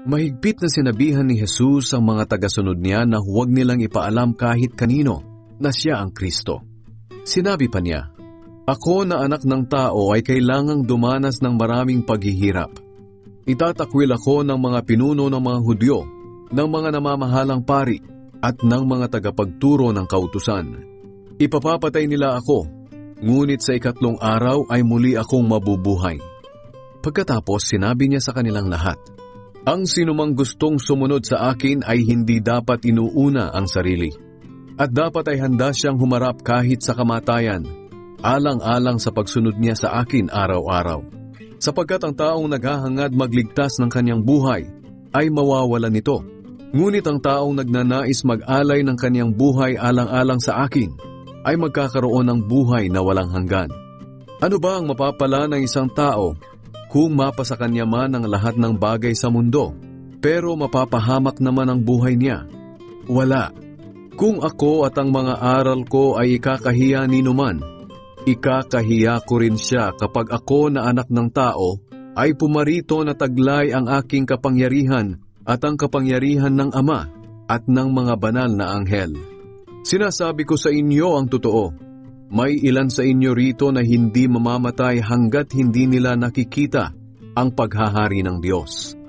Mahigpit na sinabihan ni Jesus ang mga tagasunod niya na huwag nilang ipaalam kahit kanino na siya ang Kristo. Sinabi pa niya, "Ako na anak ng tao ay kailangang dumanas ng maraming paghihirap. Itatakwil ako ng mga pinuno ng mga Hudyo, ng mga namamahalang pari, at ng mga tagapagturo ng kautusan. Ipapapatay nila ako, ngunit sa ikatlong araw ay muli akong mabubuhay." Pagkatapos sinabi niya sa kanilang lahat, "Ang sinumang gustong sumunod sa akin ay hindi dapat inuuna ang sarili. At dapat ay handa siyang humarap kahit sa kamatayan, alang-alang sa pagsunod niya sa akin araw-araw. Sapagkat ang taong naghahangad magligtas ng kanyang buhay ay mawawalan nito. Ngunit ang taong nagnanais mag-alay ng kanyang buhay alang-alang sa akin ay magkakaroon ng buhay na walang hanggan. Ano ba ang mapapala ng isang tao kung mapasa kanya man ang lahat ng bagay sa mundo, pero mapapahamak naman ang buhay niya? Wala. Kung ako at ang mga aral ko ay ikakahiya ni numan, ikakahiya ko rin siya kapag ako na anak ng tao ay pumarito na taglay ang aking kapangyarihan at ang kapangyarihan ng Ama at ng mga banal na anghel. Sinasabi ko sa inyo ang totoo, may ilan sa inyo rito na hindi mamamatay hanggat hindi nila nakikita ang paghahari ng Diyos."